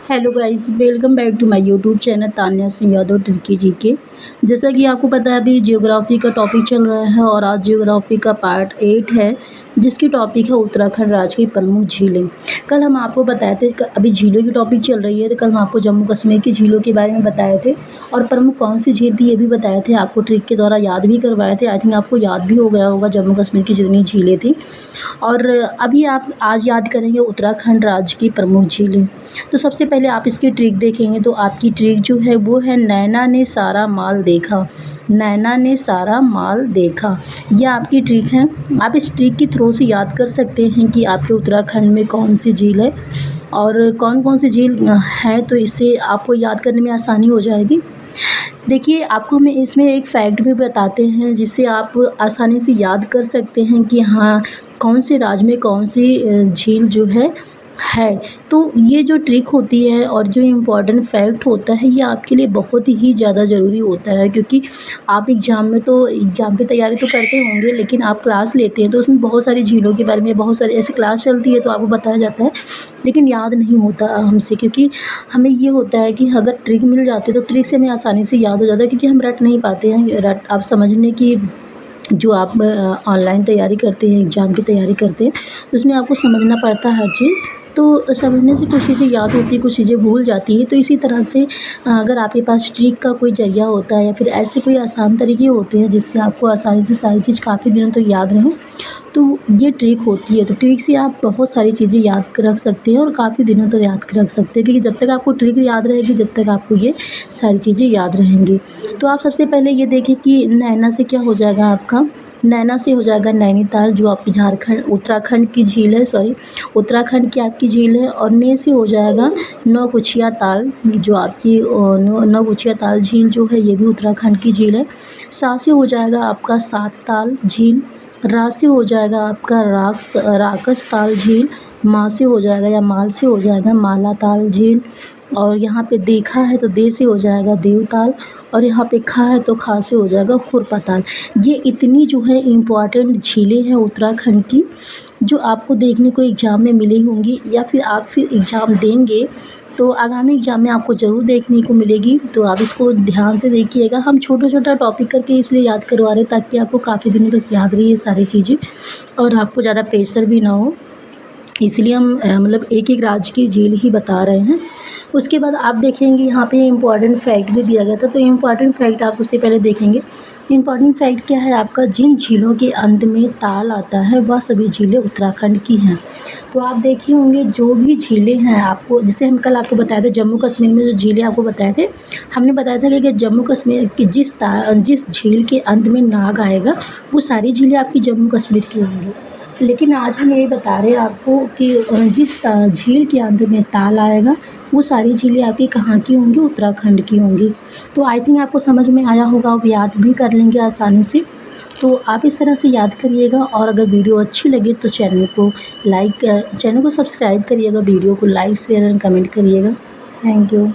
Hello guys, welcome back to my YouTube channel Tanya Singh Yadav Turkey जी के। जैसा कि आपको पता है अभी जियोग्राफी का टॉपिक चल रहा है और आज जियोग्राफी का पार्ट 8 है, जिसकी टॉपिक है उत्तराखंड राज्य की प्रमुख झीलें। कल हम आपको बताए थे अभी झीलों की टॉपिक चल रही है, तो कल हम आपको जम्मू कश्मीर की झीलों के बारे में बताए थे और प्रमुख कौन सी झील थी ये भी बताए थे। आपको ट्रिक के द्वारा याद भी करवाए थे। आई थिंक आपको याद भी हो गया होगा जम्मू कश्मीर की जितनी झीलें थी। और अभी आप आज याद करेंगे उत्तराखंड राज्य की प्रमुख झीलें। तो सबसे पहले आप इसकी ट्रिक देखेंगे तो आपकी ट्रिक जो है वो है नैना ने सारा माल देखा। नैना ने सारा माल देखा, यह आपकी ट्रिक है। आप इस ट्रिक के थ्रू से याद कर सकते हैं कि आपके उत्तराखंड में कौन सी झील है और कौन कौन सी झील है, तो इससे आपको याद करने में आसानी हो जाएगी। देखिए, आपको हम इसमें एक फैक्ट भी बताते हैं जिससे आप आसानी से याद कर सकते हैं कि हाँ, कौन से राज्य में कौन सी झील जो है। तो ये जो ट्रिक होती है और जो इम्पोर्टेंट फैक्ट होता है ये आपके लिए बहुत ही ज़्यादा ज़रूरी होता है, क्योंकि आप एग्ज़ाम की तैयारी तो करते होंगे, लेकिन आप क्लास लेते हैं तो उसमें बहुत सारी झीलों के बारे में बहुत सारी ऐसी क्लास चलती है तो आपको बताया जाता है, लेकिन याद नहीं होता हमसे, क्योंकि हमें ये होता है कि अगर ट्रिक मिल जाती है तो ट्रिक से हमें आसानी से याद हो जाता है, क्योंकि हम रट नहीं पाते हैं। आप समझने की जो आप ऑनलाइन तैयारी करते हैं, एग्ज़ाम की तैयारी करते हैं, उसमें आपको समझना पड़ता है हर चीज़। तो समझने से कुछ चीज़ें याद होती हैं, कुछ चीज़ें भूल जाती हैं। तो इसी तरह से अगर आपके पास ट्रिक का कोई ज़रिया होता है या फिर ऐसे कोई आसान तरीके होते हैं जिससे आपको आसानी से सारी चीज़ काफ़ी दिनों तक याद रहें, तो ये ट्रिक होती है। तो ट्रिक से आप बहुत सारी चीज़ें याद रख सकते हैं और काफ़ी दिनों तक याद रख सकते हैं, क्योंकि जब तक आपको ट्रिक याद रहेगी जब तक आपको ये सारी चीज़ें याद रहेंगी। तो आप सबसे पहले ये देखें कि नैना से क्या हो जाएगा आपका। नैना से हो जाएगा नैनीताल, जो आपकी उत्तराखंड की झील है, उत्तराखंड की आपकी झील है। और ने से हो जाएगा नौकुचिया ताल, जो आपकी नौकुचिया ताल झील जो है ये भी उत्तराखंड की झील है। सा से हो जाएगा आपका सात ताल झील। रा से हो जाएगा आपका राकस ताल झील। माँ से हो जाएगा या माल से हो जाएगा माला ताल झील। और यहाँ पे देखा है तो दे से हो जाएगा देवताल। और यहाँ पे खा है तो खा से हो जाएगा खुरपाताल। ये इतनी जो है इम्पॉर्टेंट झीलें हैं उत्तराखंड की, जो आपको देखने को एग्ज़ाम में मिली होंगी या फिर आप फिर एग्ज़ाम देंगे तो आगामी एग्ज़ाम में आपको ज़रूर देखने को मिलेगी। तो आप इसको ध्यान से देखिएगा। हम छोटा-छोटा टॉपिक करके इसलिए याद करवा रहे हैं ताकि आपको काफ़ी दिनों तक याद रहे ये सारी चीज़ें और आपको ज़्यादा प्रेशर भी ना हो। इसलिए हम मतलब एक-एक राज्य की झील ही बता रहे हैं। उसके बाद आप देखेंगे यहाँ पे इम्पॉर्टेंट फैक्ट भी दिया गया था, तो इम्पॉर्टेंट फैक्ट आप सबसे पहले देखेंगे। इम्पॉर्टेंट फैक्ट क्या है आपका, जिन झीलों के अंत में ताल आता है वह सभी झीलें उत्तराखंड की हैं। तो आप देखे होंगे जो भी झीलें हैं आपको, जैसे हम कल आपको बताए थे जम्मू कश्मीर में जो झीलें आपको बताए थे, हमने बताया था कि जम्मू कश्मीर की जिस झील के अंत में नाग आएगा वो सारी झीलें आपकी जम्मू कश्मीर की होंगी। लेकिन आज हम यही बता रहे हैं आपको कि जिस झील के अंत में ताल आएगा वो सारी झीलें आपकी कहाँ की होंगी, उत्तराखंड की होंगी। तो आई थिंक आपको समझ में आया होगा, आप याद भी कर लेंगे आसानी से। तो आप इस तरह से याद करिएगा। और अगर वीडियो अच्छी लगे तो चैनल को सब्सक्राइब करिएगा, वीडियो को लाइक शेयर एंड कमेंट करिएगा। Thank you.